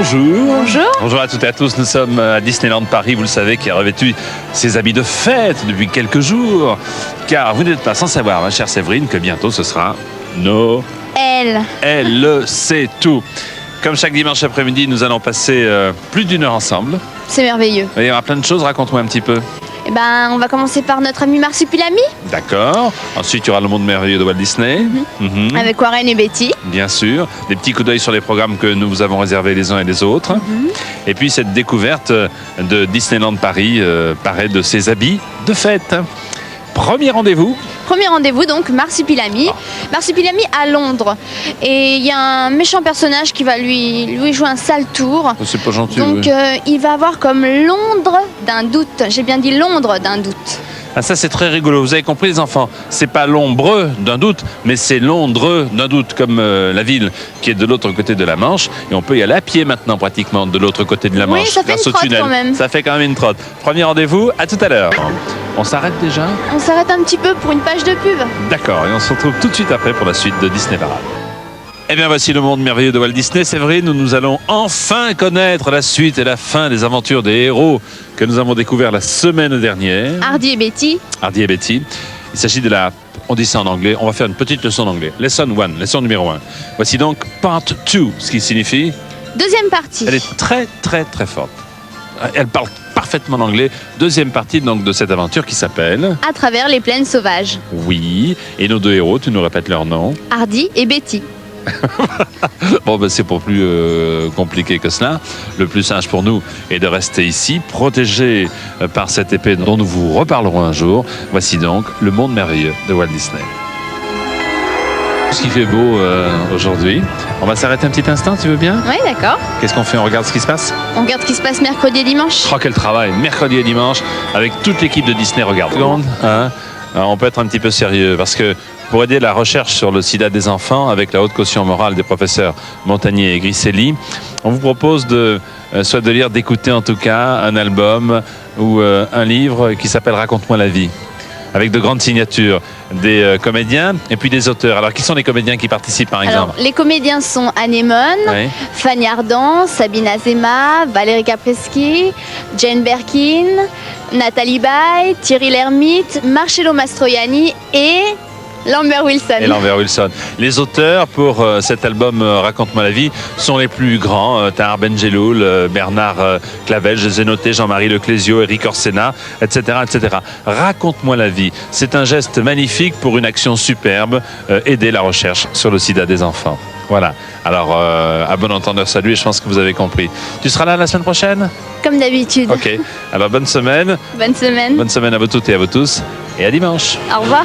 bonjour. Bonjour. Bonjour à toutes et à tous. Nous sommes à Disneyland Paris, vous le savez, qui a revêtu ses habits de fête depuis quelques jours. Car vous n'êtes pas sans savoir, ma chère Séverine, que bientôt ce sera Noël. Elle le sait tout. Comme chaque dimanche après-midi, nous allons passer plus d'1 heure ensemble. C'est merveilleux. Et il y aura plein de choses, raconte-moi un petit peu. Eh ben, on va commencer par notre ami Marsupilami, D'accord. Ensuite, il y aura le monde merveilleux de Walt Disney. Mhm. avec Warren et Betty. Bien sûr. Des petits coups d'œil sur les programmes que nous vous avons réservés les uns et les autres. Et puis cette découverte de Disneyland Paris, parée de ses habits de fête. Premier rendez-vous. Premier rendez-vous, donc, Marsupilami. Marsupilami à Londres. Et il y a un méchant personnage qui va lui jouer un sale tour. C'est pas gentil. Donc, oui. il va avoir comme Londres d'un doute. J'ai bien dit Londres d'un doute. Ah, ça c'est très rigolo. Vous avez compris les enfants. C'est pas l'ombre d'un doute, mais c'est Londres d'un doute, comme la ville qui est de l'autre côté de la Manche. Et on peut y aller à pied maintenant pratiquement de l'autre côté de la Oui, Manche. ça fait grâce une au trotte tunnel. quand même. Ça fait quand même une trotte. Premier rendez-vous, à tout à l'heure. On s'arrête déjà? On s'arrête un petit peu pour une page de pub. D'accord, et on se retrouve tout de suite après pour la suite de Disney Parade. Eh bien, voici le monde merveilleux de Walt Disney. C'est vrai, nous allons enfin connaître la suite et la fin des aventures des héros que nous avons découvert la semaine dernière. Hardy et Betty. Hardy et Betty. Il s'agit de la... On dit ça en anglais. On va faire une petite leçon d'anglais. Lesson 1, leçon numéro 1. Voici donc part 2, ce qui signifie... Deuxième partie. Elle est très, très, très forte. Elle parle parfaitement l'anglais. Deuxième partie donc de cette aventure qui s'appelle... À travers les plaines sauvages. Oui. Et nos deux héros, tu nous répètes leur nom. Hardy et Betty. Bon, ben, c'est pas plus compliqué que cela. Le plus sage pour nous est de rester ici, protégés par cette épée dont nous vous reparlerons un jour. Voici donc le monde merveilleux de Walt Disney. Ce qui fait beau aujourd'hui. On va s'arrêter un petit instant, tu veux bien? Oui, d'accord. Qu'est-ce qu'on fait? On regarde ce qui se passe? On regarde ce qui se passe mercredi et dimanche. Oh, quel travail! Mercredi et dimanche, avec toute l'équipe de Disney, regarde. Seconde, hein? Alors, on peut être un petit peu sérieux parce que pour aider la recherche sur le sida des enfants, avec la haute caution morale des professeurs Montagnier et Griselli, on vous propose soit de lire, d'écouter en tout cas, un album ou un livre qui s'appelle Raconte-moi la vie, avec de grandes signatures, des comédiens et puis des auteurs. Alors, qui sont les comédiens qui participent, par exemple? Alors, les comédiens sont Anémone, Oui. Fanny Ardant, Sabine Azéma, Valérie Caprisky, Jane Birkin, Nathalie Baye, Thierry Lhermitte, Marcello Mastroianni et Lambert Wilson. Et Lambert Wilson. Les auteurs pour cet album Raconte-moi la vie sont les plus grands. Tahar Benjeloul, Bernard Clavel, je les ai notés, Jean-Marie Leclésio, Éric Orsena, etc., etc. Raconte-moi la vie. C'est un geste magnifique pour une action superbe, aider la recherche sur le sida des enfants. Voilà. Alors, à bon entendeur, salut, et je pense que vous avez compris. Tu seras là la semaine prochaine? Comme d'habitude. Ok. Alors, bonne semaine. Bonne semaine. Bonne semaine à vous toutes et à vous tous. Et à dimanche. Au revoir.